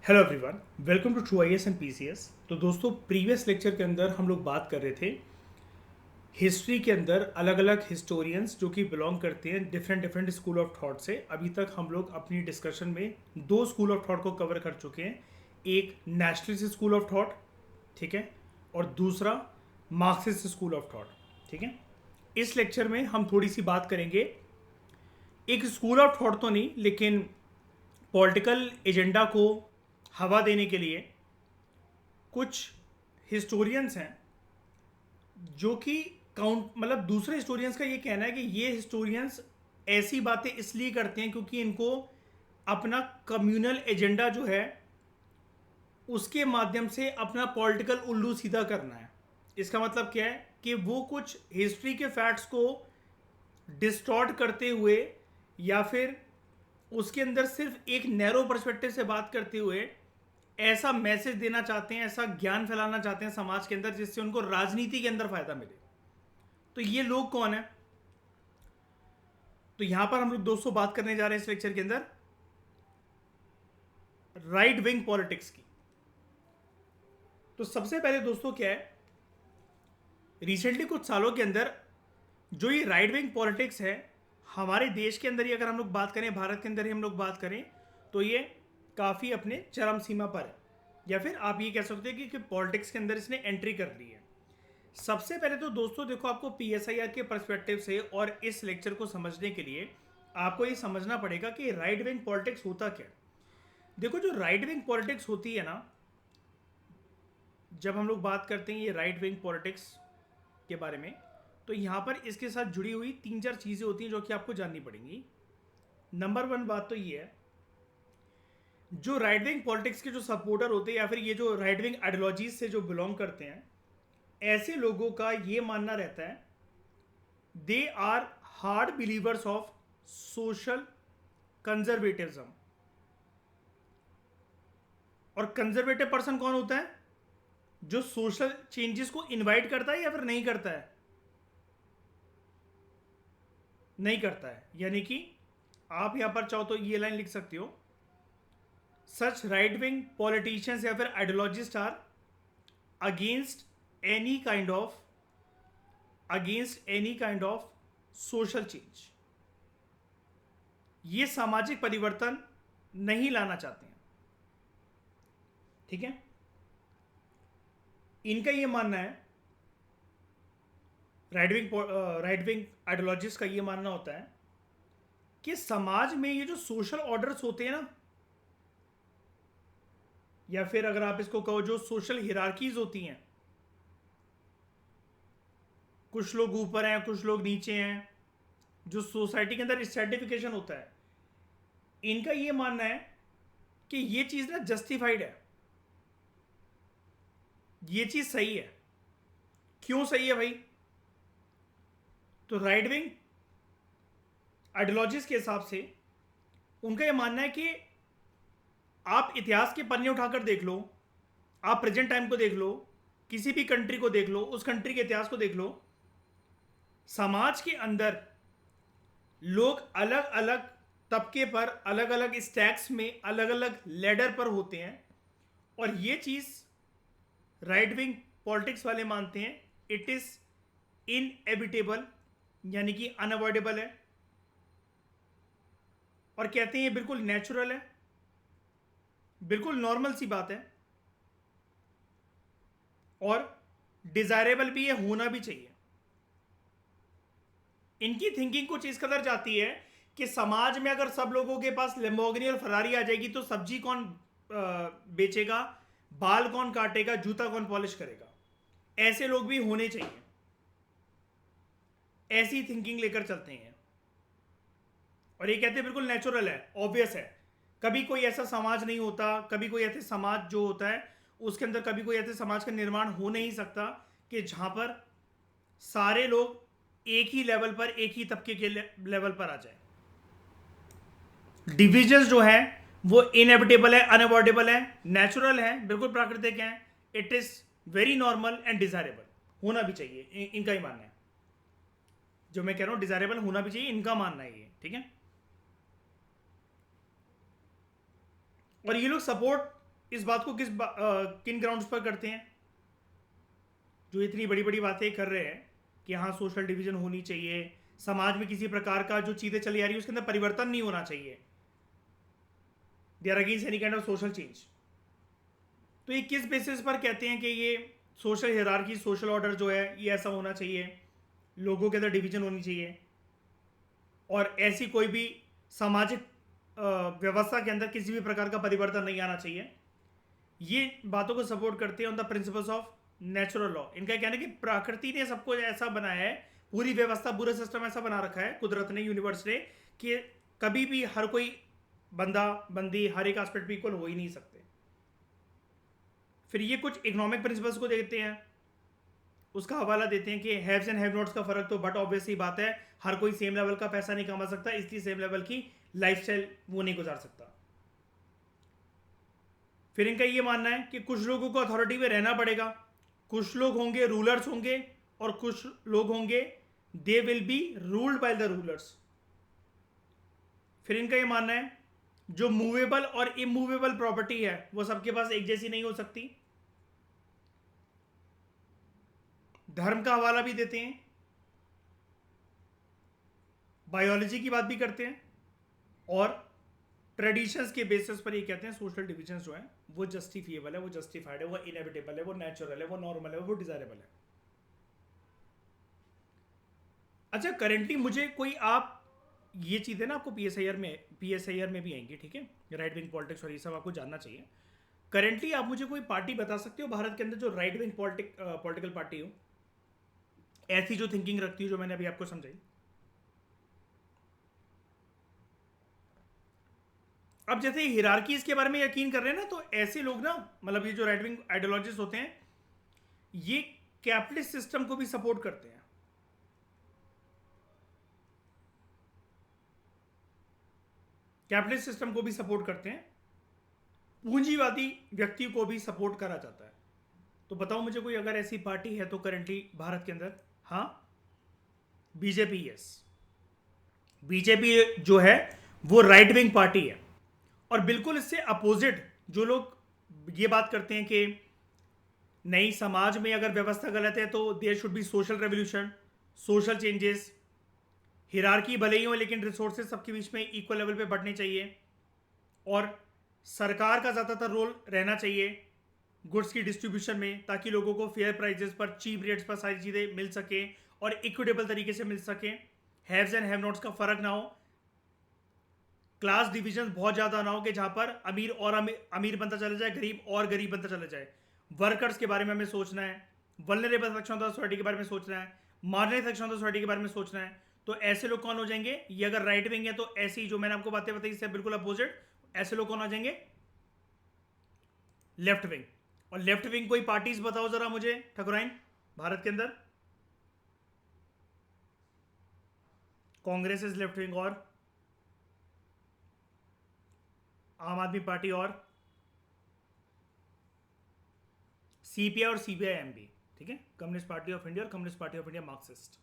Hello everyone, welcome to true IAS and PCS. तो दोस्तों, previous lecture के अंदर हम लोग बात कर रहे थे हिस्ट्री के अंदर अलग अलग हिस्टोरियंस जो कि बिलोंग करते हैं different different school of thought से। अभी तक हम लोग अपनी डिस्कशन में दो स्कूल ऑफ थॉट को कवर कर चुके हैं। एक नेशनलिस्ट स्कूल ऑफ थॉट, ठीक है, और दूसरा मार्क्सिस्ट स्कूल ऑफ थॉट, ठीक है। इस लेक्चर में हम थोड़ी सी बात करेंगे एक स्कूल ऑफ थॉट तो नहीं, लेकिन पॉलिटिकल एजेंडा को हवा देने के लिए कुछ हिस्टोरियंस हैं जो कि काउंट मतलब दूसरे हिस्टोरियंस का ये कहना है कि ये हिस्टोरियंस ऐसी बातें इसलिए करते हैं क्योंकि इनको अपना कम्युनल एजेंडा जो है उसके माध्यम से अपना पॉलिटिकल उल्लू सीधा करना है। इसका मतलब क्या है कि वो कुछ हिस्ट्री के फैक्ट्स को डिस्टॉर्ट करते हुए या फिर उसके अंदर सिर्फ एक नैरो पर्सपेक्टिव से बात करते हुए ऐसा मैसेज देना चाहते हैं, ऐसा ज्ञान फैलाना चाहते हैं समाज के अंदर जिससे उनको राजनीति के अंदर फायदा मिले। तो ये लोग कौन है? तो यहां पर हम लोग दोस्तों बात करने जा रहे हैं इस लेक्चर के अंदर राइट विंग पॉलिटिक्स की। तो सबसे पहले दोस्तों क्या है, रिसेंटली कुछ सालों के अंदर जो ये राइट विंग पॉलिटिक्स है हमारे देश के अंदर ही, अगर हम लोग बात करें, भारत के अंदर ही हम लोग बात करें, तो ये काफ़ी अपने चरम सीमा पर है, या फिर आप ये कह सकते हैं कि पॉलिटिक्स के अंदर इसने एंट्री कर ली है। सबसे पहले तो दोस्तों देखो, आपको पीएसआईआर के पर्सपेक्टिव से और इस लेक्चर को समझने के लिए आपको ये समझना पड़ेगा कि राइट विंग पॉलिटिक्स होता क्या। देखो, जो राइट विंग पॉलिटिक्स होती है ना, जब हम लोग बात करते हैं ये राइट विंग पॉलिटिक्स के बारे में, तो यहाँ पर इसके साथ जुड़ी हुई तीन चार चीज़ें होती हैं जो कि आपको जाननी पड़ेंगी। नंबर वन बात तो ये है, जो राइट विंग पॉलिटिक्स के जो सपोर्टर होते हैं या फिर ये जो राइट विंग आइडियोलॉजीज से जो बिलोंग करते हैं, ऐसे लोगों का ये मानना रहता है they are hard believers of social conservatism. और कंजर्वेटिव पर्सन कौन होता है? जो सोशल चेंजेस को इनवाइट करता है या फिर नहीं करता है? नहीं करता है। यानी कि आप यहां पर चाहो तो ये लाइन लिख सकते हो, सच राइट विंग पॉलिटिशियंस या फिर ideologist are against any kind of social change. ये सामाजिक परिवर्तन नहीं लाना चाहते हैं, ठीक है। इनका ये मानना है, राइट विंग आइडियोलॉजिस्ट का ये मानना होता है कि समाज में ये जो सोशल ऑर्डर्स होते हैं ना, या फिर अगर आप इसको कहो जो सोशल हिरार्कीज होती हैं, कुछ लोग ऊपर हैं कुछ लोग नीचे हैं, जो सोसाइटी के अंदर स्ट्रेटिफिकेशन होता है, इनका ये मानना है कि ये चीज ना जस्टिफाइड है, ये चीज सही है। क्यों सही है भाई? तो राइट विंग आइडियोलॉजीज के हिसाब से उनका यह मानना है कि आप इतिहास के पन्ने उठाकर देख लो, आप प्रेजेंट टाइम को देख लो, किसी भी कंट्री को देख लो, उस कंट्री के इतिहास को देख लो, समाज के अंदर लोग अलग अलग तबके पर, अलग अलग स्टैक्स में, अलग अलग लेडर पर होते हैं। और ये चीज राइट विंग पॉलिटिक्स वाले मानते हैं इट इज इनएविटेबल, यानी कि अनअवॉइडेबल है, और कहते हैं ये बिल्कुल नेचुरल है, बिल्कुल नॉर्मल सी बात है, और डिजायरेबल भी है, होना भी चाहिए। इनकी थिंकिंग कुछ इस कदर जाती है कि समाज में अगर सब लोगों के पास लैम्बोर्गिनी और फरारी आ जाएगी तो सब्जी कौन बेचेगा, बाल कौन काटेगा, जूता कौन पॉलिश करेगा? ऐसे लोग भी होने चाहिए। ऐसी थिंकिंग लेकर चलते हैं, और ये कहते हैं बिल्कुल नेचुरल है, ऑब्वियस है। कभी कोई ऐसा समाज नहीं होता, कभी कोई ऐसे समाज जो होता है उसके अंदर कभी कोई ऐसे समाज का निर्माण हो नहीं सकता कि जहां पर सारे लोग एक ही लेवल पर, एक ही तबके के लेवल पर आ जाए। डिविजन्स जो है वो इनएविटेबल है, अनअवॉइडेबल है, नेचुरल है, बिल्कुल प्राकृतिक है, it is very normal and desirable, होना भी चाहिए। इनका ही मानना है, जो मैं कह रहा हूं डिजायरेबल होना भी चाहिए, इनका मानना है ये, ठीक है। और ये लोग सपोर्ट इस बात को किन ग्राउंड्स पर करते हैं? जो इतनी बड़ी बड़ी बातें कर रहे हैं कि हाँ सोशल डिवीजन होनी चाहिए, समाज में किसी प्रकार का जो चीज़ें चली आ रही है उसके अंदर परिवर्तन नहीं होना चाहिए, they are against any kind of social change. तो ये किस बेसिस पर कहते हैं कि ये सोशल हायरार्की, सोशल ऑर्डर जो है ये ऐसा होना चाहिए, लोगों के अंदर डिवीजन होनी चाहिए, और ऐसी कोई भी सामाजिक व्यवस्था के अंदर किसी भी प्रकार का परिवर्तन नहीं आना चाहिए? ये बातों को सपोर्ट करते हैं on the principles of natural law. इनका कहना है कि प्रकृति ने सबको ऐसा बनाया है, पूरी व्यवस्था, पूरा सिस्टम ऐसा बना रखा है कुदरत ने, यूनिवर्स ने, कि कभी भी हर कोई बंदा बंदी हर एक एस्पेक्ट पे इक्वल हो ही नहीं सकते। फिर ये कुछ इकोनॉमिक प्रिंसिपल्स को देखते हैं, उसका हवाला देते हैं कि हैव्स एंड हैव नॉट्स का फर्क तो बट ऑब्वियस ही बात है, हर कोई सेम लेवल का पैसा नहीं कमा सकता, इसलिए सेम लेवल की लाइफस्टाइल वो नहीं गुजार सकता। फिर इनका ये मानना है कि कुछ लोगों को अथॉरिटी में रहना पड़ेगा, कुछ लोग होंगे रूलर्स होंगे, और कुछ लोग होंगे they will be ruled by the rulers. फिर इनका ये मानना है जो मूवेबल और इमूवेबल प्रॉपर्टी है वो सबके पास एक जैसी नहीं हो सकती। धर्म का हवाला भी देते हैं, बायोलॉजी की बात भी करते हैं, और ट्रेडिशंस के बेसिस पर ये कहते हैं सोशल डिविजन जो है वो जस्टिफिएबल है, वो जस्टिफाइड है, वो इनएविटेबल है, वो नेचुरल है, वो नॉर्मल है, वो डिजायरेबल है। अच्छा, करेंटली मुझे कोई आप ये चीज़ें ना आपको पीएसआईआर में भी आएंगी, ठीक है, राइट विंग पॉलिटिक्स और ये सब आपको जानना चाहिए। करेंटली आप मुझे कोई पार्टी बता सकते हो भारत के अंदर जो राइट विंग पॉलिटिकल पार्टी हो, ऐसी जो थिंकिंग रखती हो जो मैंने अभी आपको समझाई? अब जैसे हिरार्कीज के बारे में यकीन कर रहे हैं ना, तो ऐसे लोग ना, मतलब ये जो राइट विंग आइडियोलॉजिस्ट होते हैं, ये कैपिटलिस्ट सिस्टम को भी सपोर्ट करते हैं। कैपिटलिस्ट सिस्टम को भी सपोर्ट करते हैं, पूंजीवादी व्यक्ति को भी सपोर्ट करा जाता है। तो बताओ मुझे कोई अगर ऐसी पार्टी है तो करेंटली भारत के अंदर? हाँ, बीजेपी। यस, बीजेपी जो है वो राइट विंग पार्टी है, और बिल्कुल इससे अपोजिट जो लोग ये बात करते हैं कि नहीं, समाज में अगर व्यवस्था गलत है तो there should be social revolution, social changes, hierarchy भले ही हो लेकिन रिसोर्सेज सबके बीच में इक्वल लेवल पे बढ़ने चाहिए, और सरकार का ज़्यादातर रोल रहना चाहिए गुड्स की डिस्ट्रीब्यूशन में, ताकि लोगों को फेयर प्राइजेस पर, चीप रेट्स पर सारी चीज़ें मिल सके और इक्विटेबल तरीके से मिल सके, हैव्स एंड हैव नॉट्स का फर्क ना हो, क्लास डिविजन बहुत ज़्यादा ना हो कि जहाँ पर अमीर और अमीर बनता चला जाए, गरीब और गरीब बनता चला जाए। वर्कर्स के बारे में हमें सोचना है, vulnerable section of the society के बारे में सोचना है, marginal section of the society के बारे में सोचना है। तो ऐसे लोग कौन हो जाएंगे? ये अगर राइट विंग है तो ऐसी जो मैंने आपको बातें बताई इससे बिल्कुल अपोजिट ऐसे लोग कौन हो जाएंगे? Left wing. और लेफ्ट विंग कोई पार्टीज बताओ जरा मुझे ठकुराइन भारत के अंदर। कांग्रेस इज लेफ्ट विंग, और आम आदमी पार्टी, और सीपीआई और सीपीआईएम भी, ठीक है, कम्युनिस्ट पार्टी ऑफ इंडिया और communist party of India Marxist.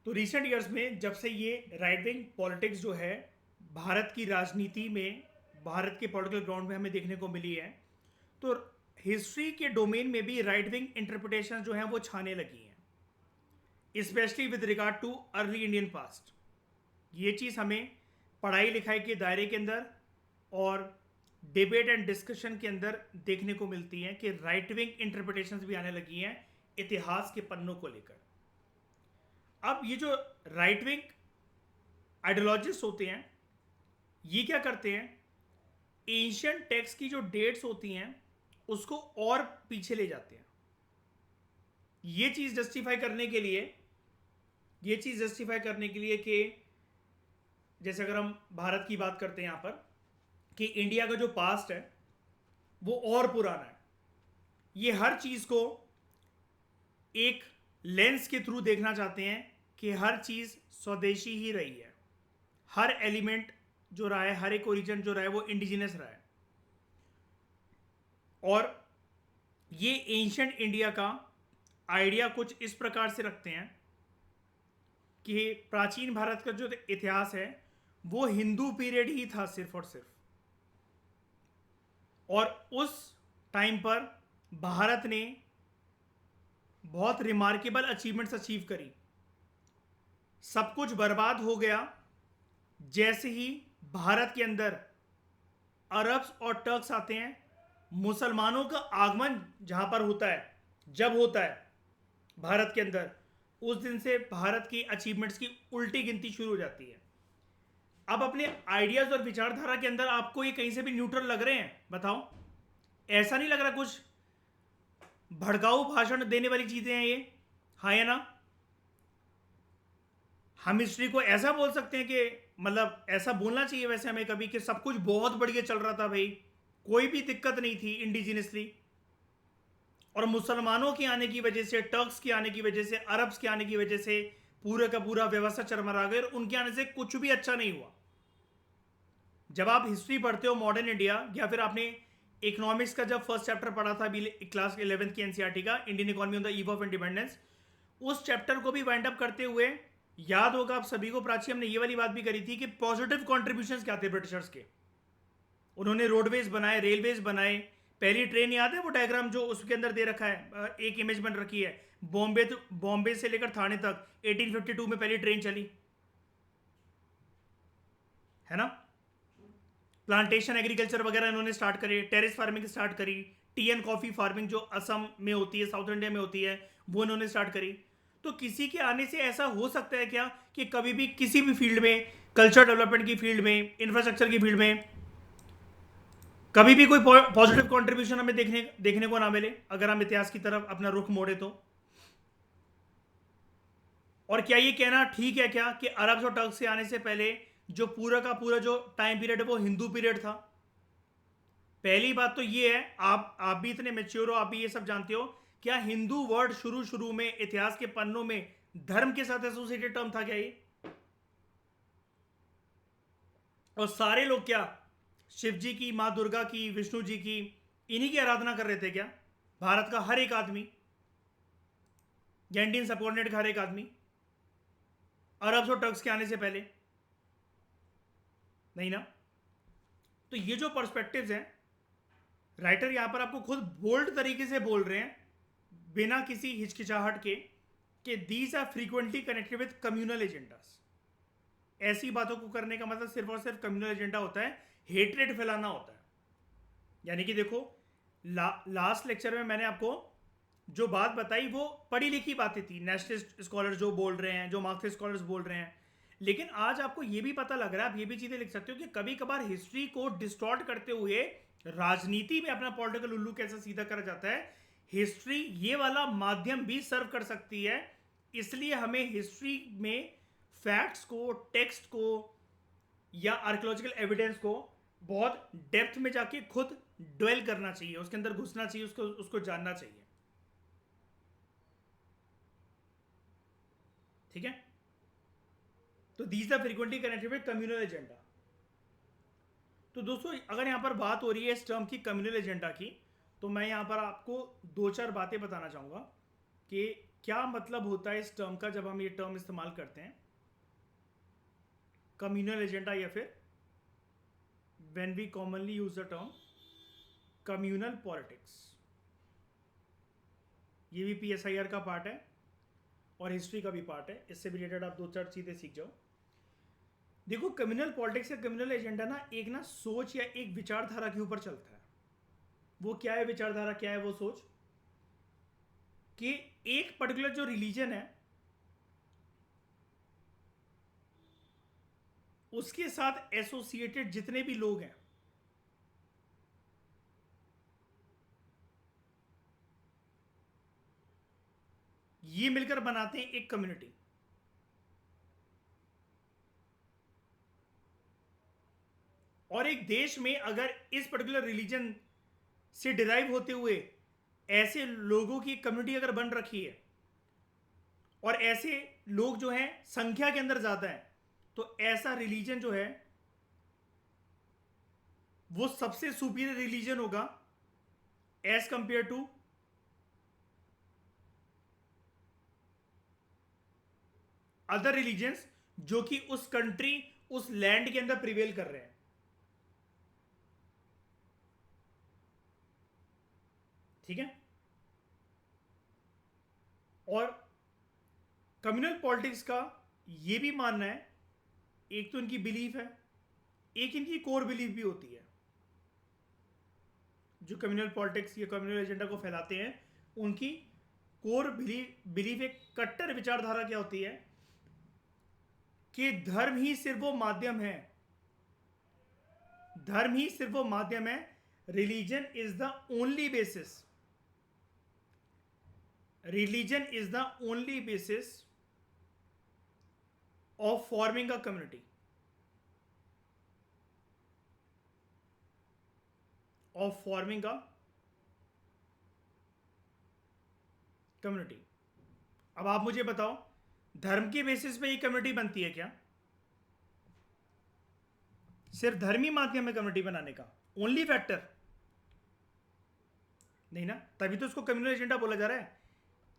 तो रिसेंट ईयर्स में जब से ये राइट विंग पॉलिटिक्स जो है भारत की राजनीति में, भारत के पॉलिटिकल ग्राउंड में हमें देखने को मिली है, तो हिस्ट्री के डोमेन में भी राइट विंग इंटरप्रिटेशन जो है वो छाने लगी हैं, specially with regard too early Indian past. ये चीज़ हमें पढ़ाई लिखाई के दायरे के अंदर और डिबेट एंड डिस्कशन के अंदर देखने को मिलती है कि राइट विंग इंटरप्रिटेशंस भी आने लगी हैं इतिहास के पन्नों को लेकर। अब ये जो राइट विंग आइडियोलॉजिस्ट होते हैं ये क्या करते हैं, एंशियंट टेक्स्ट की जो डेट्स होती हैं उसको और पीछे ले जाते हैं। ये चीज़ जस्टिफाई करने के लिए कि जैसे अगर हम भारत की बात करते हैं यहाँ पर, कि इंडिया का जो पास्ट है वो और पुराना है, ये हर चीज़ को एक लेंस के थ्रू देखना चाहते हैं कि हर चीज़ स्वदेशी ही रही है, हर एलिमेंट जो रहा है, हर एक ओरिजिन जो रहा है वो इंडिजिनस रहा है। और ये एंशियंट इंडिया का आइडिया कुछ इस प्रकार से रखते हैं कि प्राचीन भारत का जो इतिहास है वो हिंदू पीरियड ही था सिर्फ और सिर्फ, और उस टाइम पर भारत ने बहुत रिमार्केबल अचीवमेंट्स अचीव करी। सब कुछ बर्बाद हो गया जैसे ही भारत के अंदर अरब्स और टर्क्स आते हैं। मुसलमानों का आगमन जहां पर होता है, जब होता है भारत के अंदर, उस दिन से भारत की अचीवमेंट्स की उल्टी गिनती शुरू हो जाती है। अब अपने आइडियाज और विचारधारा के अंदर आपको ये कहीं से भी न्यूट्रल लग रहे हैं? बताओ, ऐसा नहीं लग रहा कुछ भड़काऊ भाषण देने वाली चीजें हैं ये? हाँ या ना? हम हिस्ट्री को ऐसा बोल सकते हैं कि मतलब ऐसा बोलना चाहिए वैसे हमें कभी कि सब कुछ बहुत बढ़िया चल रहा था भाई, कोई भी दिक्कत नहीं थी इंडिजिनसली, और मुसलमानों के आने की वजह से, टर्क्स के आने की वजह से, अरब्स के आने की वजह से पूरा का पूरा व्यवस्था चरमरा गई और उनके आने से कुछ भी अच्छा नहीं हुआ। जब आप हिस्ट्री पढ़ते हो मॉडर्न इंडिया, या फिर आपने इकोनॉमिक्स का जब फर्स्ट चैप्टर पढ़ा था क्लास 11th की एनसीईआरटी का, Indian economy on the eve of independence, उस चैप्टर को भी वाइंड अप करते हुए याद होगा आप सभी को, प्राची, हमने ये वाली बात भी करी थी कि पॉजिटिव कॉन्ट्रीब्यूशंस क्या थे ब्रिटिशर्स के। उन्होंने रोडवेज बनाए, रेलवेज बनाए। पहली ट्रेन याद है वो डायग्राम जो उसके अंदर दे रखा है, एक इमेज बन रखी है, बॉम्बे से लेकर थाने तक 1852 में पहली ट्रेन चली है ना। प्लांटेशन एग्रीकल्चर वगैरह इन्होंने स्टार्ट करे, टेरेस फार्मिंग स्टार्ट करी, टी एंड कॉफी फार्मिंग जो असम में होती है, साउथ इंडिया में होती है, वो इन्होंने स्टार्ट करी। तो किसी के आने से ऐसा हो सकता है क्या कि कभी भी किसी भी फील्ड में, कल्चर डेवलपमेंट की फील्ड में, इंफ्रास्ट्रक्चर की फील्ड में, कभी भी कोई पॉजिटिव कंट्रीब्यूशन हमें देखने को ना मिले अगर हम इतिहास की तरफ अपना रुख मोड़े तो? और क्या ये कहना ठीक है क्या कि अरब्स और टर्क्स के आने से पहले जो पूरा का पूरा जो टाइम पीरियड है वो हिंदू पीरियड था? पहली बात तो ये है, आप भी इतने मेच्योर हो, आप भी ये सब जानते हो, क्या हिंदू वर्ड शुरू शुरू में इतिहास के पन्नों में धर्म के साथ एसोसिएटेड टर्म था क्या ये? और सारे लोग क्या शिव जी की, माँ दुर्गा की, विष्णु जी की, इन्हीं की आराधना कर रहे थे क्या? भारत का हर एक आदमी, या इंडियन सबकॉर्डिनेट का हर एक आदमी, अरब्स और टर्क्स के आने से पहले? नहीं ना। तो ये जो पर्सपेक्टिव्स हैं, राइटर यहां पर आपको खुद बोल्ड तरीके से बोल रहे हैं, बिना किसी हिचकिचाहट के, कि these are frequently connected with communal agendas. ऐसी बातों को करने का मतलब सिर्फ और सिर्फ कम्युनल एजेंडा होता है, हेट्रेड फैलाना होता है। यानी कि देखो, लास्ट लेक्चर में मैंने आपको जो बात बताई वो पढ़ी लिखी बातें थी, नेशनलिस्ट स्कॉलर जो बोल रहे हैं, जो मार्क्सिस्ट स्कॉलर्स बोल रहे हैं। लेकिन आज आपको ये भी पता लग रहा है, आप ये भी चीजें लिख सकते हो कि कभी कभार हिस्ट्री को डिस्टॉर्ट करते हुए राजनीति में अपना पॉलिटिकल उल्लू कैसे सीधा करा जाता है, हिस्ट्री ये वाला माध्यम भी सर्व कर सकती है। इसलिए हमें हिस्ट्री में फैक्ट्स को, टेक्स्ट को या आर्कियोलॉजिकल एविडेंस को बहुत डेप्थ में जाके खुद ड्वेल करना चाहिए, उसके अंदर घुसना चाहिए, उसको जानना चाहिए। ठीक है। तो these are frequently connected with communal agenda. तो दोस्तों, अगर यहां पर बात हो रही है इस टर्म की, कम्युनल एजेंडा की, तो मैं यहां पर आपको दो चार बातें बताना चाहूंगा कि क्या मतलब होता है इस टर्म का जब हम ये टर्म इस्तेमाल करते हैं, कम्युनल एजेंडा, या फिर when we commonly use the term communal politics. ये भी पीएसआईआर का पार्ट है और हिस्ट्री का भी पार्ट है, इससे भी रिलेटेड आप दो चार चीजें सीख जाओ। देखो, कम्युनल पॉलिटिक्स या कम्युनल एजेंडा ना एक ना सोच या एक विचारधारा के ऊपर चलता है। वो क्या है विचारधारा, क्या है वो सोच, कि एक पर्टिकुलर जो रिलीजन है उसके साथ एसोसिएटेड जितने भी लोग हैं, ये मिलकर बनाते हैं एक कम्युनिटी। और एक देश में अगर इस पर्टिकुलर रिलीजन से डिराइव होते हुए ऐसे लोगों की कम्युनिटी अगर बन रखी है, और ऐसे लोग जो हैं संख्या के अंदर ज्यादा है, तो ऐसा रिलीजन जो है वो सबसे सुपीरियर रिलीजन होगा as compared to other religions जो कि उस कंट्री, उस लैंड के अंदर प्रिवेल कर रहे हैं। ठीक है। और कम्युनल पॉलिटिक्स का ये भी मानना है, एक तो इनकी बिलीफ है, एक इनकी कोर बिलीफ भी होती है। जो कम्युनल पॉलिटिक्स या कम्युनल एजेंडा को फैलाते हैं, उनकी कोर बिलीफ एक कट्टर विचारधारा क्या होती है कि धर्म ही सिर्फ वो माध्यम है, धर्म ही सिर्फ वो माध्यम है, religion is the only basis, religion is the only basis of forming a community, of forming a community. अब आप मुझे बताओ, धर्म के बेसिस पे ये कम्युनिटी बनती है क्या? सिर्फ धर्म ही माध्यम है कम्युनिटी बनाने का, ओनली फैक्टर नहीं ना, तभी तो उसको कम्युनल एजेंडा बोला जा रहा है।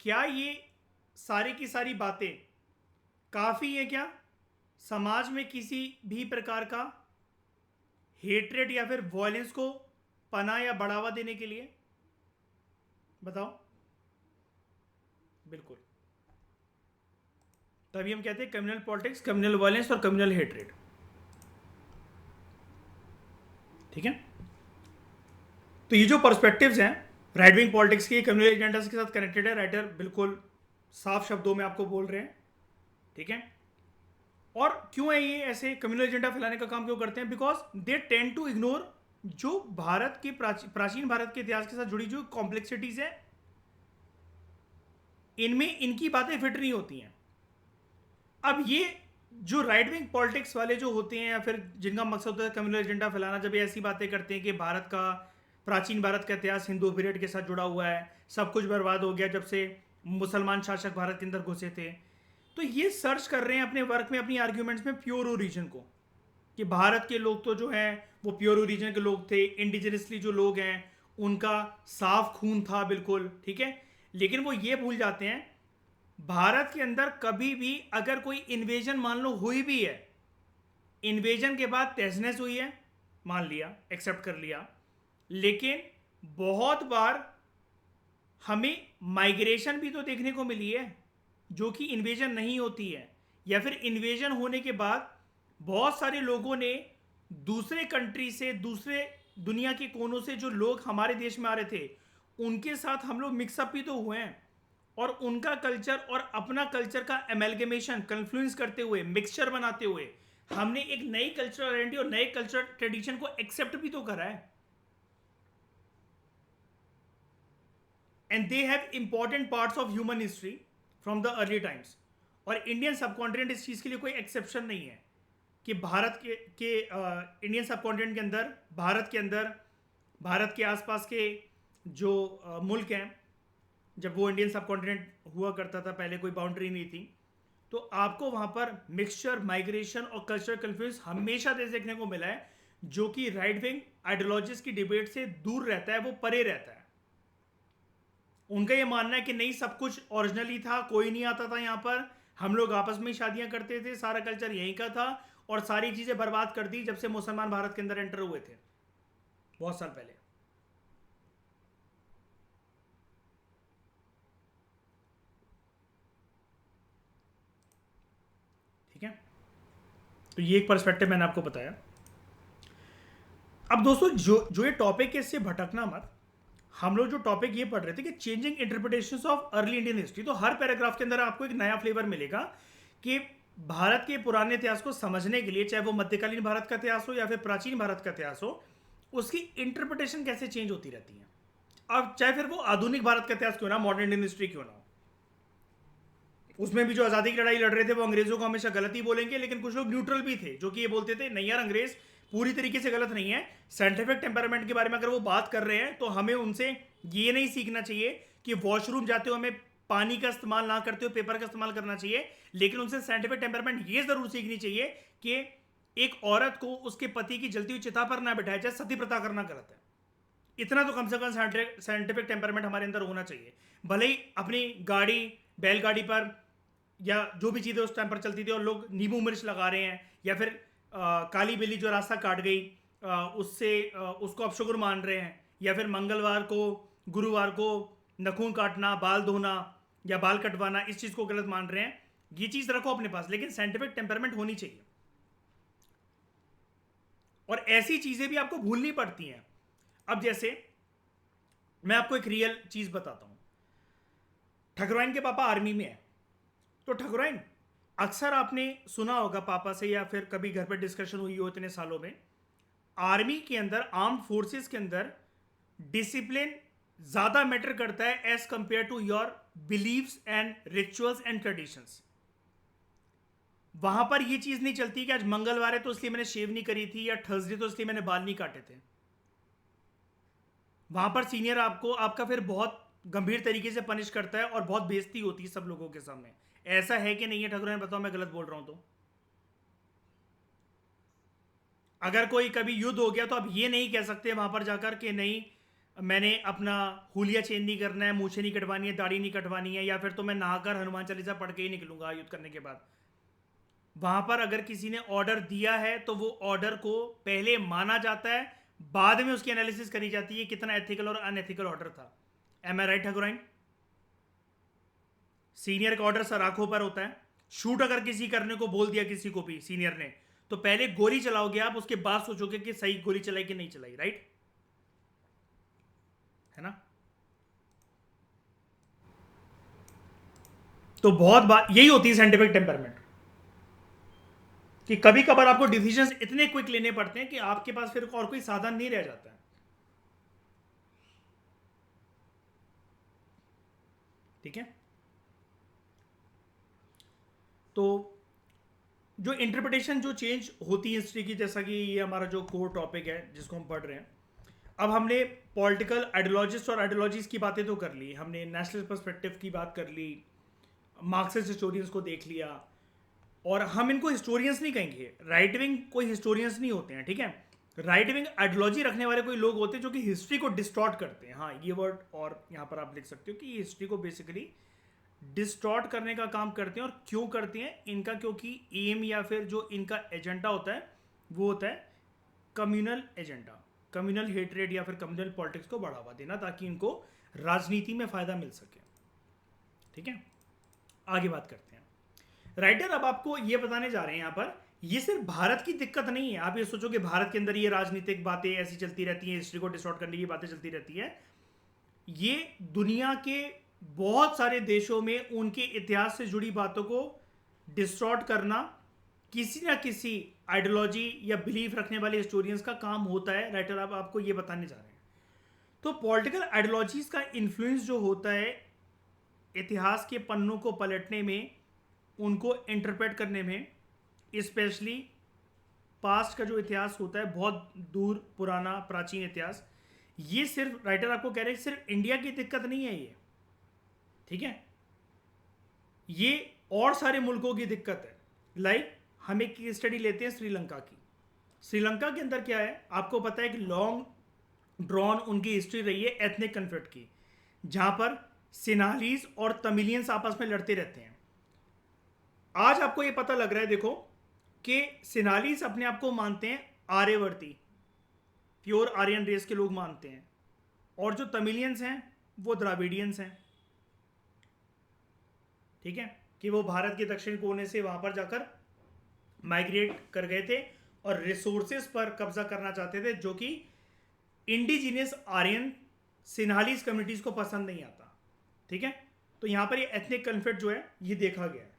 क्या ये सारी की सारी बातें काफी है क्या समाज में किसी भी प्रकार का हेट्रेड या फिर वॉयलेंस को पनाह या बढ़ावा देने के लिए? बताओ। बिल्कुल। तभी हम कहते हैं कम्युनल पॉलिटिक्स, कम्युनल वॉयलेंस और कम्युनल हेट्रेड। ठीक है। तो ये जो पर्सपेक्टिव्स हैं राइट विंग पॉलिटिक्स के, कम्युनल एजेंडास के साथ कनेक्टेड है। राइटर बिल्कुल साफ शब्दों में आपको बोल रहे हैं। ठीक है। और क्यों है ये ऐसे कम्युनल एजेंडा फैलाने का काम क्यों करते हैं? Because they tend to ignore जो भारत के प्राचीन भारत के इतिहास के साथ जुड़ी जो कॉम्प्लेक्सिटीज है, इनमें इनकी बातें फिट नहीं होती हैं। अब ये जो राइट विंग पॉलिटिक्स वाले जो होते हैं या फिर जिनका मकसद होता है कम्युनल एजेंडा फैलाना, जब ये ऐसी बातें करते हैं कि भारत का प्राचीन भारत का इतिहास हिंदू पीरियड के साथ जुड़ा हुआ है, सब कुछ बर्बाद हो गया जब से मुसलमान शासक भारत के अंदर घुसे थे, तो ये सर्च कर रहे हैं अपने वर्क में, अपनी आर्ग्यूमेंट्स में प्योर ओरिजिन को, कि भारत के लोग तो जो हैं वो प्योर ओरिजिन के लोग थे, इंडिजिनसली जो लोग हैं उनका साफ खून था बिल्कुल। ठीक है। लेकिन वो ये भूल जाते हैं भारत के अंदर कभी भी अगर कोई इन्वेजन मान लो हुई भी है, इन्वेजन के बाद तहस नहस हुई है, मान लिया, एक्सेप्ट कर लिया, लेकिन बहुत बार हमें माइग्रेशन भी तो देखने को मिली है जो कि इन्वेजन नहीं होती है, या फिर इन्वेजन होने के बाद बहुत सारे लोगों ने दूसरे कंट्री से, दूसरे दुनिया के कोनों से जो लोग हमारे देश में आ रहे थे उनके साथ हम लोग मिक्सअप भी तो हुए हैं, और उनका कल्चर और अपना कल्चर का एमेलगेमेशन, कन्फ्लुएंस करते हुए, मिक्सचर बनाते हुए हमने एक नई कल्चरल आइडेंटिटी और नए कल्चरल ट्रेडिशन को एक्सेप्ट भी तो करा है। And they have important parts of human history from the early times. और इंडियन सबकॉन्टिनेंट इस चीज़ के लिए कोई एक्सेप्शन नहीं है कि भारत के इंडियन सबकॉन्टिनेंट के अंदर, भारत के अंदर, भारत के आसपास के जो मुल्क हैं, जब वो इंडियन सबकॉन्टिनेंट हुआ करता था, पहले कोई बाउंड्री नहीं थी, तो आपको वहाँ पर मिक्सचर, माइग्रेशन और कल्चरल कन्फ्यूज हमेशा देखने को मिला है, जो कि राइट विंग आइडियोलॉजीज की डिबेट से दूर रहता है, वो परे रहता है। उनका ये मानना है कि नहीं, सब कुछ ओरिजिनली था, कोई नहीं आता था यहाँ पर, हम लोग आपस में ही शादियां करते थे, सारा कल्चर यहीं का था, और सारी चीज़ें बर्बाद कर दी जब से मुसलमान भारत के अंदर एंटर हुए थे बहुत साल पहले। ठीक है। तो ये एक पर्सपेक्टिव मैंने आपको बताया। अब दोस्तों जो ये टॉपिक है, इससे भटकना मत। हम लोग जो टॉपिक ये पढ़ रहे थे कि changing interpretations of early Indian history, तो हर पैराग्राफ के अंदर आपको एक नया फ्लेवर मिलेगा कि भारत के पुराने इतिहास को समझने के लिए, चाहे वो मध्यकालीन भारत का इतिहास हो या फिर प्राचीन भारत का इतिहास हो, उसकी इंटरप्रिटेशन कैसे चेंज होती रहती है। अब चाहे फिर वो आधुनिक भारत का इतिहास क्यों ना, मॉडर्न इंडियन हिस्ट्री क्यों ना हो, उसमें भी जो आज़ादी की लड़ाई लड़ रहे थे वो अंग्रेजों को हमेशा गलत ही बोलेंगे, लेकिन कुछ लोग न्यूट्रल भी थे जो कि ये बोलते थे नहीं यार, अंग्रेज पूरी तरीके से गलत नहीं है। साइंटिफिक टेम्परामेंट के बारे में अगर वो बात कर रहे हैं तो हमें उनसे ये नहीं सीखना चाहिए कि वॉशरूम जाते हुए हमें पानी का इस्तेमाल ना करते हुए पेपर का इस्तेमाल करना चाहिए, लेकिन उनसे साइंटिफिक टेम्परामेंट ये जरूर सीखनी चाहिए कि एक औरत को उसके पति की जलती हुई चिता पर ना बैठाया जाए, सती प्रथा करना गलत है। इतना तो कम से कम साइंटिफिक टेम्परामेंट हमारे अंदर होना चाहिए। भले ही अपनी गाड़ी, बैलगाड़ी पर या जो भी चीज़ें उस टाइम पर चलती थी और लोग नींबू मिर्च लगा रहे हैं, या फिर काली बिल्ली जो रास्ता काट गई उससे उसको अपशगुन मान रहे हैं, या फिर मंगलवार को गुरुवार को नाखून काटना, बाल धोना या बाल कटवाना, इस चीज को गलत मान रहे हैं, ये चीज रखो अपने पास, लेकिन साइंटिफिक टेम्परमेंट होनी चाहिए। और ऐसी चीजें भी आपको भूलनी पड़ती हैं। अब जैसे मैं आपको एक रियल चीज बताता हूं। ठकुराइन के पापा आर्मी में है, तो ठकुराइन, अक्सर आपने सुना होगा पापा से या फिर कभी घर पर डिस्कशन हुई हो इतने सालों में, आर्मी के अंदर, आर्म्ड फोर्सेस के अंदर डिसिप्लिन ज्यादा मैटर करता है as compared to your beliefs and rituals and traditions. वहां पर यह चीज नहीं चलती कि आज मंगलवार है तो इसलिए मैंने शेव नहीं करी थी, या थर्सडे तो इसलिए मैंने बाल नहीं काटे थे। वहां पर सीनियर आपको आपका फिर बहुत गंभीर तरीके से पनिश करता है और बहुत बेइज्जती होती है सब लोगों के सामने। ऐसा है कि नहीं है ठाकुर, बताओ मैं गलत बोल रहा हूं तो? अगर कोई कभी युद्ध हो गया तो आप ये नहीं कह सकते वहां पर जाकर कि नहीं, मैंने अपना हुलिया चेंज नहीं करना है, मूछें नहीं कटवानी है, दाढ़ी नहीं कटवानी है, या फिर तो मैं नहाकर हनुमान चालीसा पढ़ के ही निकलूंगा युद्ध करने के बाद। वहां पर अगर किसी ने ऑर्डर दिया है तो वो ऑर्डर को पहले माना जाता है, बाद में उसकी एनालिसिस करी जाती है कितना एथिकल और अनएथिकल ऑर्डर था। एम आई राइट ठाकुराइन? सीनियर का ऑर्डर सर आंखों पर होता है। शूट अगर किसी करने को बोल दिया किसी को भी सीनियर ने, तो पहले गोली चलाओगे आप, उसके बाद सोचोगे कि सही गोली चलाई कि नहीं चलाई, राइट? है ना? तो बहुत बात यही होती है साइंटिफिक टेम्परमेंट, कि कभी कभार आपको डिसीजंस इतने क्विक लेने पड़ते हैं कि आपके पास फिर और कोई साधन नहीं रह जाता है। ठीक है? तो जो इंटरप्रिटेशन जो चेंज होती है हिस्ट्री की, जैसा कि ये हमारा जो कोर टॉपिक है जिसको हम पढ़ रहे हैं, अब हमने पॉलिटिकल आइडियोलॉजिस्ट और आइडियोलॉजीज की बातें तो कर ली, हमने नेशनल पर्सपेक्टिव की बात कर ली, मार्क्सिस्ट हिस्टोरियंस को देख लिया, और हम इनको हिस्टोरियंस नहीं कहेंगे, राइट विंग कोई हिस्टोरियंस नहीं होते हैं, ठीक है? राइट विंग आइडियोलॉजी रखने वाले कोई लोग होते हैं जो कि हिस्ट्री को डिस्टॉर्ट करते हैं। हाँ, ये वर्ड और यहाँ पर आप लिख सकते हो कि हिस्ट्री को बेसिकली डिस्टॉर्ट करने का काम करते हैं। और क्यों करते हैं इनका? क्योंकि एम या फिर जो इनका एजेंडा होता है वो होता है कम्युनल एजेंडा, कम्युनल हेट्रेड या फिर कम्युनल पॉलिटिक्स को बढ़ावा देना, ताकि इनको राजनीति में फायदा मिल सके। ठीक है, आगे बात करते हैं। राइटर अब आपको ये बताने जा रहे हैं यहाँ पर, ये सिर्फ भारत की दिक्कत नहीं है। आप ये सोचो कि भारत के अंदर ये राजनीतिक बातें ऐसी चलती रहती हैं, हिस्ट्री को डिस्टॉर्ट करने की बातें चलती रहती है। ये दुनिया के बहुत सारे देशों में उनके इतिहास से जुड़ी बातों को डिस्टॉर्ट करना किसी ना किसी आइडियोलॉजी या बिलीफ रखने वाले हिस्टोरियंस का काम होता है। राइटर अब आपको ये बताने जा रहे हैं। तो पॉलिटिकल आइडियोलॉजीज का इन्फ्लुएंस जो होता है इतिहास के पन्नों को पलटने में, उनको इंटरप्रेट करने में, स्पेशली पास्ट का जो इतिहास होता है, बहुत दूर पुराना प्राचीन इतिहास, ये सिर्फ राइटर आपको कह रहे हैं सिर्फ इंडिया की दिक्कत नहीं है ये, ठीक है? ये और सारे मुल्कों की दिक्कत है। लाइक हम एक स्टडी लेते हैं श्रीलंका की। श्रीलंका के अंदर क्या है आपको पता है कि लॉन्ग ड्रॉन उनकी हिस्ट्री रही है एथनिक कन्फ्लिक्ट की, जहां पर सिनालीज और तमिलियंस आपस में लड़ते रहते हैं। आज आपको यह पता लग रहा है देखो कि सिनालीज अपने आप को मानते हैं आर्यवर्ती, प्योर आर्यन रेस के लोग मानते हैं, और जो तमिलियंस हैं वो द्राविडियंस हैं। ठीक है, कि वो भारत के दक्षिण कोने से वहां पर जाकर माइग्रेट कर गए थे और रिसोर्सेस पर कब्जा करना चाहते थे, जो कि इंडिजिनियस आर्यन सिन्हालीज कम्युनिटीज को पसंद नहीं आता। ठीक है, तो यहां पर ये एथनिक कन्फ्लिक्ट जो है ये देखा गया है।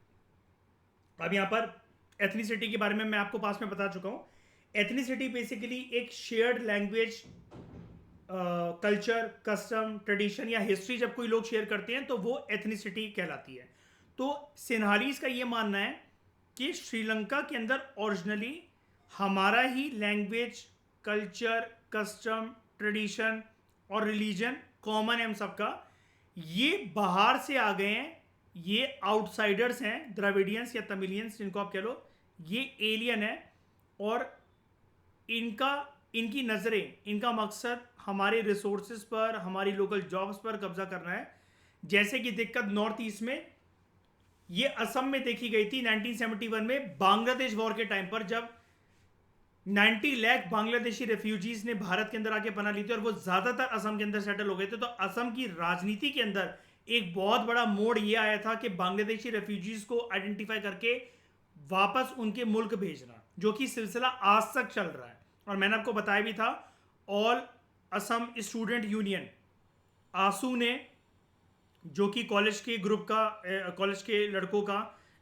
अब यहां पर एथनिसिटी के बारे में मैं आपको पास में बता चुका हूं। एथनिसिटी बेसिकली एक shared language, culture, custom, tradition या हिस्ट्री जब कोई लोग शेयर करते हैं तो वो एथनिसिटी कहलाती है। तो सिन्हालीज का ये मानना है कि श्रीलंका के अंदर ओरिजिनली हमारा ही लैंग्वेज, कल्चर, कस्टम, ट्रेडिशन और रिलीजन कॉमन है हम सबका। ये बाहर से आ गए हैं, ये आउटसाइडर्स हैं, द्रविडियंस या तमिलियंस जिनको आप कह लो, ये एलियन है, और इनकी नज़रें, इनका मकसद हमारे रिसोर्सेज पर, हमारी लोकल जॉब्स पर कब्जा करना है। जैसे कि दिक्कत नॉर्थ ईस्ट में, ये असम में देखी गई थी 1971 में बांग्लादेश वॉर के टाइम पर, जब 90 लाख बांग्लादेशी रेफ्यूजीज ने भारत के अंदर आके पनाह ली थी और वो ज्यादातर असम के अंदर सेटल हो गए थे। तो असम की राजनीति के अंदर एक बहुत बड़ा मोड़ ये आया था कि बांग्लादेशी रेफ्यूजीज को आइडेंटिफाई करके वापस उनके मुल्क भेजना, जो कि सिलसिला आज तक चल रहा है। और मैंने आपको बताया भी था, ऑल असम स्टूडेंट यूनियन आसू ने, जो कि कॉलेज के ग्रुप का, कॉलेज के लड़कों का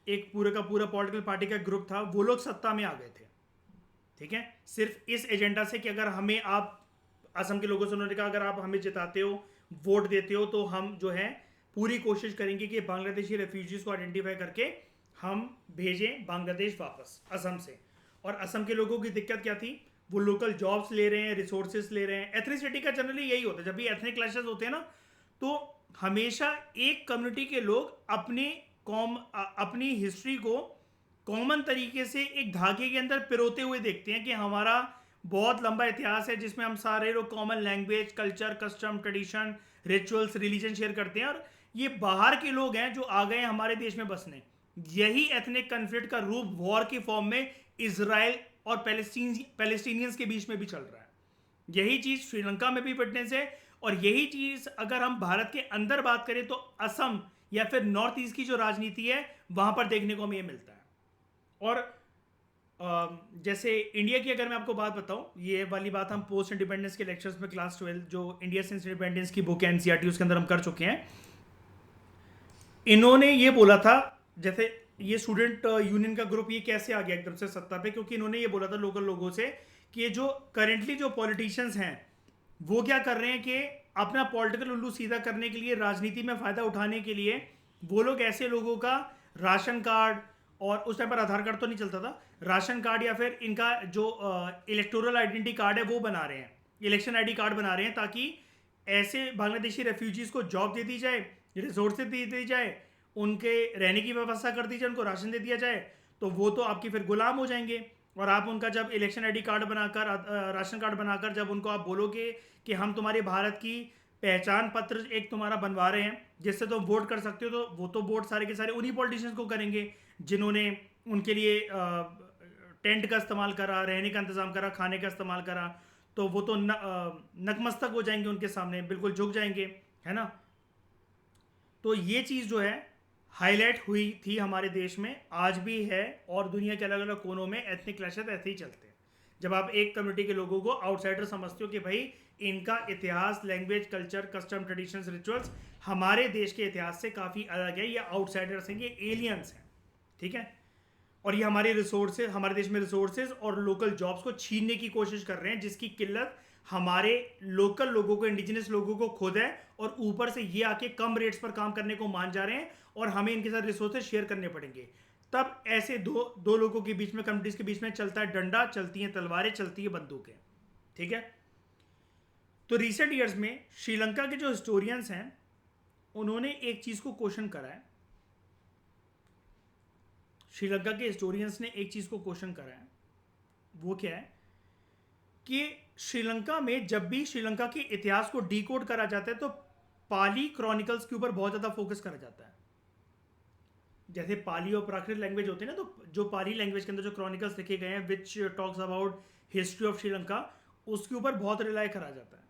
एक पूरे का पूरा पॉलिटिकल पार्टी का ग्रुप था, वो लोग सत्ता में आ गए थे। ठीक है, सिर्फ इस एजेंडा से कि अगर हमें, आप असम के लोगों से उन्होंने कहा अगर आप हमें जिताते हो, वोट देते हो, तो हम जो है पूरी कोशिश करेंगे कि बांग्लादेशी रेफ्यूजीज को आइडेंटिफाई करके हम भेजें बांग्लादेश वापस असम से। और असम के लोगों की दिक्कत क्या थी, वो लोकल जॉब्स ले रहे हैं, रिसोर्सेज ले रहे हैं। एथनिसिटी का जनरली यही होता है, जब भी एथनिक क्लैशेस होते हैं ना, तो हमेशा एक कम्युनिटी के लोग अपनी हिस्ट्री को कॉमन तरीके से एक धागे के अंदर पिरोते हुए देखते हैं कि हमारा बहुत लंबा इतिहास है जिसमें हम सारे लोग common language, culture, custom, tradition, rituals, religion share करते हैं। और ये बाहर के लोग हैं जो आ गए हमारे देश में बसने। यही एथनिक कन्फ्लिक्ट का रूप वॉर की फॉर्म में इजराइल और पैलेस्टीनियंस के बीच में भी चल रहा है। यही चीज श्रीलंका में भी फिटनेस है। और यही चीज अगर हम भारत के अंदर बात करें तो असम या फिर नॉर्थ ईस्ट की जो राजनीति है वहां पर देखने को हमें ये मिलता है। और जैसे इंडिया की अगर मैं आपको बात बताऊं, ये वाली बात हम पोस्ट इंडिपेंडेंस के लेक्चर्स में क्लास 12 जो इंडिया सिंस इंडिपेंडेंस की बुक है एनसीईआरटी, उसके अंदर हम कर चुके हैं। इन्होंने ये बोला था, जैसे ये स्टूडेंट यूनियन का ग्रुप ये कैसे आ गया एकदम से सत्ता पे, क्योंकि इन्होंने ये बोला था लोकल लोगों से कि ये जो करेंटली जो पॉलिटिशियंस हैं वो क्या कर रहे हैं कि अपना पॉलिटिकल उल्लू सीधा करने के लिए, राजनीति में फायदा उठाने के लिए, वो लोग ऐसे लोगों का राशन कार्ड, और उस टाइम पर आधार कार्ड तो नहीं चलता था, राशन कार्ड या फिर इनका जो इलेक्टोरल आइडेंटिटी कार्ड है वो बना रहे हैं, इलेक्शन आईडी कार्ड बना रहे हैं, ताकि ऐसे बांग्लादेशी रेफ्यूजीज को जॉब दे दी जाए, रिसोर्सेज दे दी जाए, उनके रहने की व्यवस्था कर दी जाए, उनको राशन दे दिया जाए, तो वो तो आपकी फिर गुलाम हो जाएंगे। और आप उनका जब इलेक्शन आईडी कार्ड बनाकर, राशन कार्ड बनाकर जब उनको आप बोलोगे कि हम तुम्हारे भारत की पहचान पत्र एक तुम्हारा बनवा रहे हैं जिससे तुम वोट कर सकते हो, तो वो तो वोट सारे के सारे उन्हीं पॉलिटिशियंस को करेंगे जिन्होंने उनके लिए टेंट का इस्तेमाल करा, रहने का इंतजाम करा, खाने का इस्तेमाल करा। तो वो तो नतमस्तक हो जाएंगे उनके सामने, बिल्कुल झुक जाएंगे, है ना। तो ये चीज़ जो है हाईलाइट हुई थी हमारे देश में, आज भी है, और दुनिया के अलग अलग कोनों में एथनिक क्लैशेस ऐसे ही चलते हैं। जब आप एक कम्युनिटी के लोगों को आउटसाइडर समझते हो कि भाई इनका इतिहास, language, culture, custom, traditions, rituals हमारे देश के इतिहास से काफ़ी अलग है, ये आउटसाइडर्स हैं, ये एलियंस हैं, ठीक है। और ये हमारे रिसोर्सेज, हमारे देश में रिसोर्सेज और लोकल जॉब्स को छीनने की कोशिश कर रहे हैं, जिसकी किल्लत हमारे लोकल लोगों को, इंडिजिनस लोगों को खुद है। और ऊपर से ये आके कम रेट्स पर काम करने को मान जा रहे हैं और हमें इनके साथ रिसोर्सेज शेयर करने पड़ेंगे। तब ऐसे दो लोगों के बीच में, कम्युनिटीज के बीच में चलता है डंडा, चलती हैं तलवारें, चलती है बंदूकें, ठीक है। तो रिसेंट ईयर्स में श्रीलंका के जो हिस्टोरियंस हैं उन्होंने एक चीज को क्वेश्चन करा है, श्रीलंका के हिस्टोरियंस ने एक चीज को क्वेश्चन करा है। वो क्या है कि श्रीलंका में जब भी श्रीलंका के इतिहास को डिकोड करा जाता है तो पाली क्रॉनिकल्स के ऊपर बहुत ज्यादा फोकस करा जाता है। जैसे पाली और प्राकृत लैंग्वेज होते हैं ना, तो जो पाली लैंग्वेज के अंदर जो क्रॉनिकल्स लिखे गए हैं which talks about history of Sri Lanka, उसके ऊपर बहुत रिलाई करा जाता है।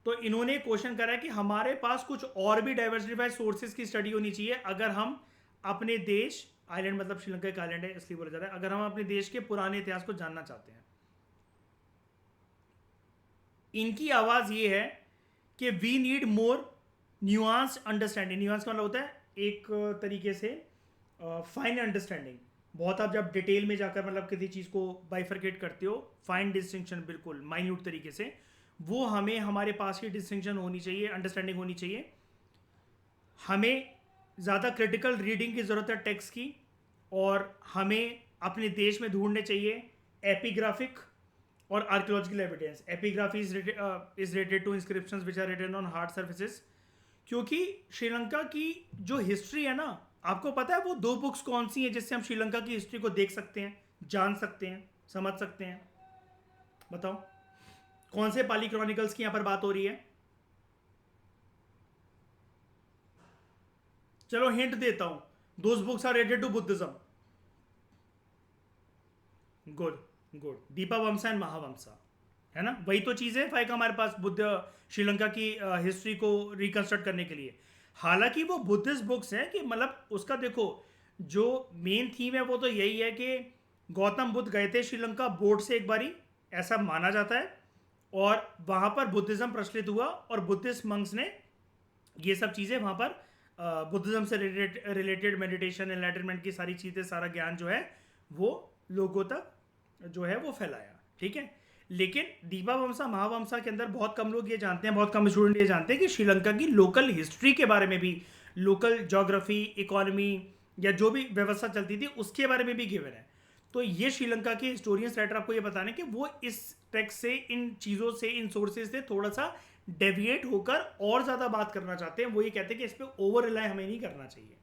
तो इन्होंने क्वेश्चन करा है कि हमारे पास कुछ और भी डाइवर्सिफाइड सोर्सेज की स्टडी होनी चाहिए अगर हम अपने देश, आइलैंड मतलब श्रीलंका एक आइलैंड है इसलिए बोला जा रहा है, अगर हम अपने देश के पुराने इतिहास को जानना चाहते हैं। इनकी आवाज ये है कि we need more nuance understanding. Nuance का मतलब होता है एक तरीके से फाइन अंडरस्टैंडिंग। बहुत आप जब डिटेल में जाकर मतलब किसी चीज़ को बाइफरकेट करते हो, फाइन डिस्टिंक्शन, बिल्कुल माइन्यूट तरीके से, वो हमें हमारे पास की डिस्टिंक्शन होनी चाहिए, अंडरस्टैंडिंग होनी चाहिए। हमें ज़्यादा क्रिटिकल रीडिंग की ज़रूरत है टेक्स्ट की, और हमें अपने देश में ढूंढने चाहिए एपिग्राफिक और archaeological evidence. Epigraphy is related to inscriptions which are written on hard surfaces. क्योंकि श्रीलंका की जो हिस्ट्री है ना, आपको पता है वो 2 बुक्स कौन सी हैं जिससे हम श्रीलंका की हिस्ट्री को देख सकते हैं, जान सकते हैं, समझ सकते हैं? बताओ कौन से पाली क्रॉनिकल्स की यहां पर बात हो रही है? चलो हिंट देता हूं, those books are related to Buddhism. Good, good. Dipavamsa and Mahavamsa, है ना, वही तो चीज़ है फाइक हमारे पास बुद्ध श्रीलंका की हिस्ट्री को रिकंस्ट्रक्ट करने के लिए। हालांकि वो बुद्धिस्ट बुक्स हैं कि मतलब उसका देखो, जो मेन थीम है वो तो यही है कि गौतम बुद्ध गए थे श्रीलंका बोट से एक बारी, ऐसा माना जाता है, और वहाँ पर बुद्धिज़्म प्रचलित हुआ और बुद्धिस्ट मंक्स ने ये सब चीज़ें वहाँ पर बुद्धिज़्म से रिलेटेड मेडिटेशन एनलाइटनमेंट की सारी चीज़ें, सारा ज्ञान जो है वो लोगों तक जो है वो फैलाया, ठीक है। लेकिन दीपा वमसा महावमसा के अंदर बहुत कम लोग ये जानते हैं, बहुत कम स्टूडेंट ये जानते हैं कि श्रीलंका की लोकल हिस्ट्री के बारे में भी, लोकल जोग्राफी, इकोनॉमी या जो भी व्यवस्था चलती थी उसके बारे में भी गिवन है। तो ये श्रीलंका के हिस्टोरियंस राइटर आपको ये बताने कि वो इस टेक्स्ट से, इन चीज़ों से, इन सोर्सेज से थोड़ा सा डेविएट होकर और ज़्यादा बात करना चाहते हैं। वो ये कहते हैं कि इस पर ओवर रिलाई हमें नहीं करना चाहिए,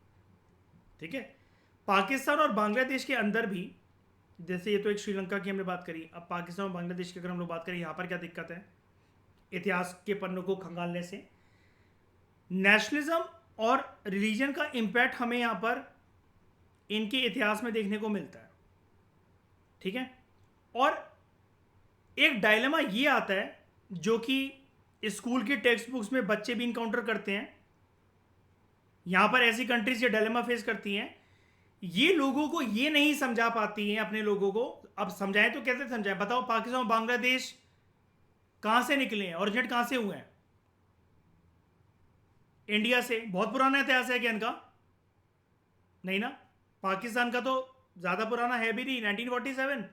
ठीक है। पाकिस्तान और बांग्लादेश के अंदर भी, जैसे ये तो एक श्रीलंका की हमने बात करी, अब पाकिस्तान और बांग्लादेश की अगर हम लोग बात करें, यहाँ पर क्या दिक्कत है इतिहास के पन्नों को खंगालने से। नेशनलिज्म और रिलीजन का इम्पैक्ट हमें यहाँ पर इनके इतिहास में देखने को मिलता है, ठीक है। और एक डायलेमा ये आता है जो कि स्कूल की टेक्स्ट बुक्स में बच्चे भी इनकाउंटर करते हैं। यहां पर ऐसी कंट्रीज ये डायलेमा फेस करती हैं, ये लोगों को ये नहीं समझा पाती हैं अपने लोगों को। अब समझाएं तो कैसे समझाएं, बताओ, पाकिस्तान और बांग्लादेश कहां से निकले हैं, ओरिजिनेट कहां से हुए हैं? इंडिया से। बहुत पुराना इतिहास है क्या इनका? नहीं ना। पाकिस्तान का तो ज्यादा पुराना है भी नहीं, 1947।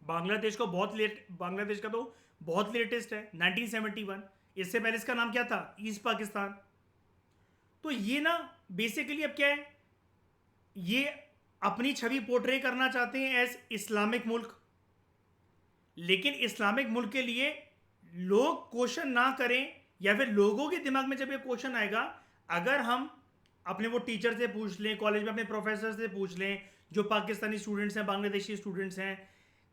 बांग्लादेश को बहुत लेट, बांग्लादेश का तो बहुत लेटेस्ट है, 1971। इससे पहले इसका नाम क्या था? ईस्ट पाकिस्तान। तो ये ना बेसिकली अब क्या है, ये अपनी छवि पोर्ट्रे करना चाहते हैं एज इस्लामिक मुल्क, लेकिन इस्लामिक मुल्क के लिए लोग क्वेश्चन ना करें, या फिर लोगों के दिमाग में जब ये क्वेश्चन आएगा, अगर हम अपने वो टीचर से पूछ लें, कॉलेज में अपने प्रोफेसर से पूछ लें, जो पाकिस्तानी स्टूडेंट्स हैं, बांग्लादेशी स्टूडेंट्स हैं,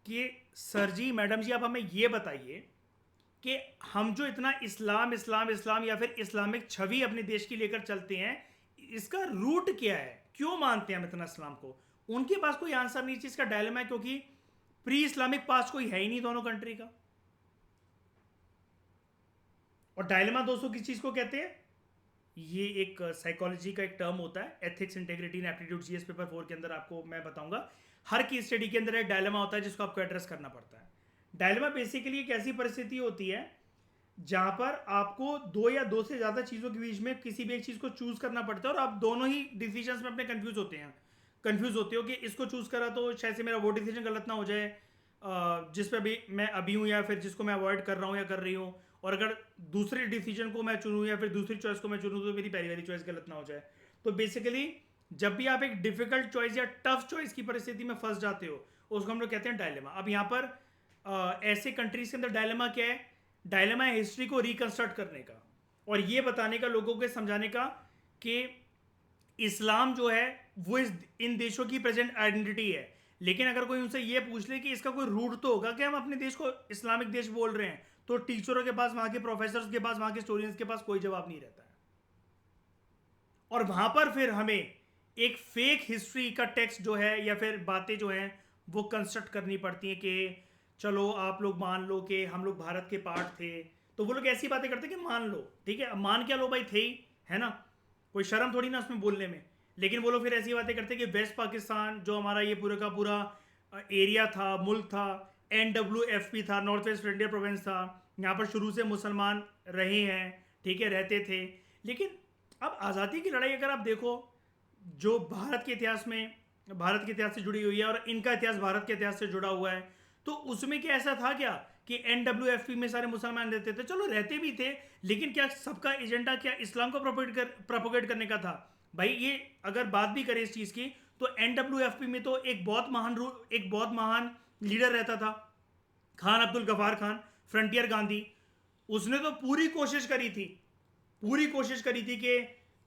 कि सर जी, मैडम जी, आप हमें ये बताइए कि हम जो इतना इस्लाम इस्लाम इस्लाम या फिर इस्लामिक छवि अपने देश की लेकर चलते हैं, इसका रूट क्या है, क्यों मानते हैं हम इतना इस्लाम को? उनके पास कोई आंसर नहीं, चीज का डायलेमा है, क्योंकि प्री इस्लामिक पास्ट कोई है ही नहीं दोनों कंट्री का। और डायलेमा दोस्तों किस चीज को कहते हैं? ये एक साइकोलॉजी का एक टर्म होता है, ethics, integrity and aptitude, GS paper 4 के अंदर आपको मैं बताऊंगा। हर की स्टडी के अंदर एक डायलेमा होता है जिसको आपको एड्रेस करना पड़ता है। डायलेमा बेसिकली एक ऐसी परिस्थिति होती है जहां पर आपको दो या दो से ज्यादा चीजों के बीच में किसी भी एक चीज को चूज करना पड़ता है, और आप दोनों ही डिसीजंस में अपने कंफ्यूज होते हो कि इसको चूज करा तो शायद से मेरा वो डिसीजन गलत ना हो जाए जिस पे भी मैं अभी हूँ, या फिर जिसको मैं अवॉइड कर रहा हूँ या कर रही हूँ, और अगर दूसरे डिसीजन को मैं चुनूँ या फिर दूसरी चॉइस को मैं चुनूँ तो मेरी पहली वाली चॉइस गलत ना हो जाए। तो बेसिकली जब भी आप एक डिफिकल्ट चॉइस या टफ चॉइस की परिस्थिति में फंस जाते हो, उसको हम लोग कहते हैं डायलेमा। अब यहाँ पर ऐसे कंट्रीज के अंदर डायलेमा क्या है? डायलेमा है हिस्ट्री को रिकंस्ट्रक्ट करने का, और ये बताने का, लोगों को समझाने का कि इस्लाम जो है वो इन देशों की प्रेजेंट आइडेंटिटी है। लेकिन अगर कोई उनसे ये पूछ ले कि इसका कोई रूट तो होगा कि हम अपने देश को इस्लामिक देश बोल रहे हैं, तो टीचरों के पास, वहां के प्रोफेसर्स के पास, वहां के स्टूडेंट्स के पास कोई जवाब नहीं रहता है। और वहां पर फिर हमें एक फेक हिस्ट्री का टेक्स्ट जो है या फिर बातें जो हैं वो कंस्ट्रक्ट करनी पड़ती हैं कि चलो आप लोग मान लो कि हम लोग भारत के पार्ट थे। तो वो लोग ऐसी बातें करते कि मान लो, ठीक है, अब मान क्या लो भाई, थे ही, है ना, कोई शर्म थोड़ी ना उसमें बोलने में। लेकिन वो लोग फिर ऐसी बातें करते कि वेस्ट पाकिस्तान जो हमारा ये पूरा का पूरा एरिया था, मुल्क था, NWFP था, नॉर्थ वेस्ट फ्रंटियर प्रोविंस था, यहाँ पर शुरू से मुसलमान रहे हैं, ठीक है, रहते थे। लेकिन अब आज़ादी की लड़ाई अगर आप देखो, जो भारत के इतिहास में, भारत के इतिहास से जुड़ी हुई है, और इनका इतिहास भारत के इतिहास से जुड़ा हुआ है, तो उसमें क्या ऐसा था क्या कि NWFP में सारे मुसलमान रहते थे? चलो रहते भी थे, लेकिन क्या सबका एजेंडा क्या इस्लाम को प्रोपोगेट करने का था? भाई ये अगर बात भी करें इस चीज़ की, तो NWFP में तो एक बहुत महान लीडर रहता था, खान अब्दुल गफार खान, फ्रंटियर गांधी। उसने तो पूरी कोशिश करी थी कि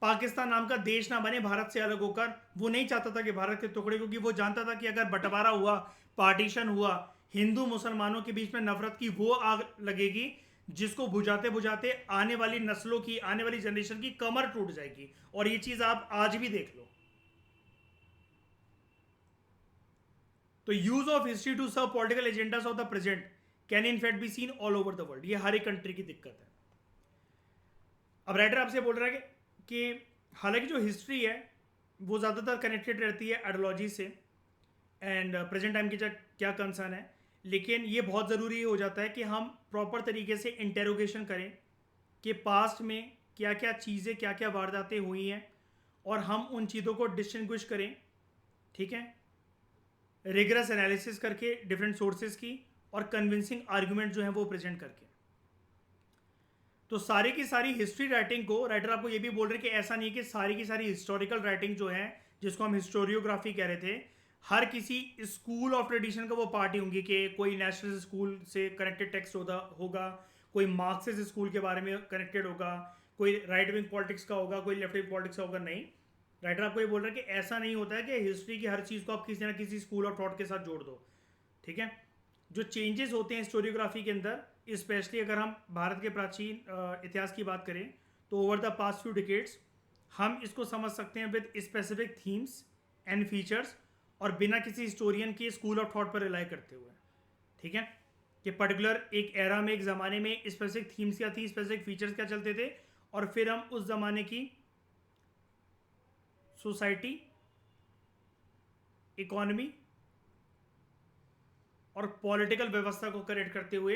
पाकिस्तान नाम का देश ना बने भारत से अलग होकर। वो नहीं चाहता था कि भारत के टुकड़े, क्योंकि वो जानता था कि अगर बंटवारा हुआ, पार्टीशन हुआ, हिंदू मुसलमानों के बीच में नफरत की वो आग लगेगी जिसको बुझाते बुझाते आने वाली नस्लों की, आने वाली जनरेशन की कमर टूट जाएगी। और ये चीज आप आज भी देख लो। तो use of history to serve political agendas of the present can in fact be seen all over the world. ये हर एक कंट्री की दिक्कत है। अब राइटर आपसे बोल रहा है कि हालांकि जो हिस्ट्री है वो ज़्यादातर कनेक्टेड रहती है आइडियोलॉजी से एंड प्रेजेंट टाइम की क्या कंसर्न है, लेकिन ये बहुत ज़रूरी हो जाता है कि हम प्रॉपर तरीके से इंटेरोगेशन करें कि पास्ट में क्या क्या चीज़ें, क्या क्या वारदातें हुई हैं, और हम उन चीज़ों को डिस्टिंग्विश करें, ठीक है, रिगरस एनालिसिस करके डिफरेंट सोर्सेज की, और कन्विंसिंग आर्गुमेंट जो है वो प्रेजेंट करके। तो सारी की सारी हिस्ट्री राइटिंग को राइटर आपको ये भी बोल रहे हैं कि ऐसा नहीं कि सारी की सारी हिस्टोरिकल राइटिंग जो है, जिसको हम हिस्टोरियोग्राफी कह रहे थे, हर किसी स्कूल ऑफ ट्रेडिशन का वो पार्टी होंगी कि कोई नेशनल स्कूल से कनेक्टेड टेक्स्ट होगा, कोई मार्क्सिस्ट स्कूल के बारे में कनेक्टेड होगा, कोई राइट विंग पॉलिटिक्स का होगा, कोई लेफ्ट विंग पॉलिटिक्स का होगा। नहीं, राइटर आपको ये बोल रहा है कि ऐसा नहीं होता है कि हिस्ट्री की हर चीज़ को आप किसी ना किसी स्कूल ऑफ थॉट के साथ जोड़ दो, ठीक है। जो चेंजेस होते हैं हिस्टोरियोग्राफी के अंदर, स्पेशली अगर हम भारत के प्राचीन इतिहास की बात करें, तो over the past few decades हम इसको समझ सकते हैं with specific themes and features, और बिना किसी हिस्टोरियन के स्कूल ऑफ थॉट पर रिलाई करते हुए, ठीक है, कि पर्टिकुलर एक एरा में, एक ज़माने में स्पेसिफिक थीम्स क्या थी, स्पेसिफिक फीचर्स क्या चलते थे, और फिर हम उस ज़माने की सोसाइटी, इकोनॉमी और पॉलिटिकल व्यवस्था को करेक्ट करते हुए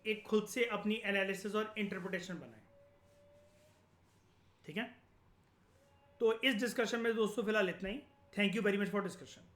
एक खुद से अपनी एनालिसिस और इंटरप्रिटेशन बनाए, ठीक है। तो इस डिस्कशन में दोस्तों फिलहाल इतना ही। Thank you very much for discussion.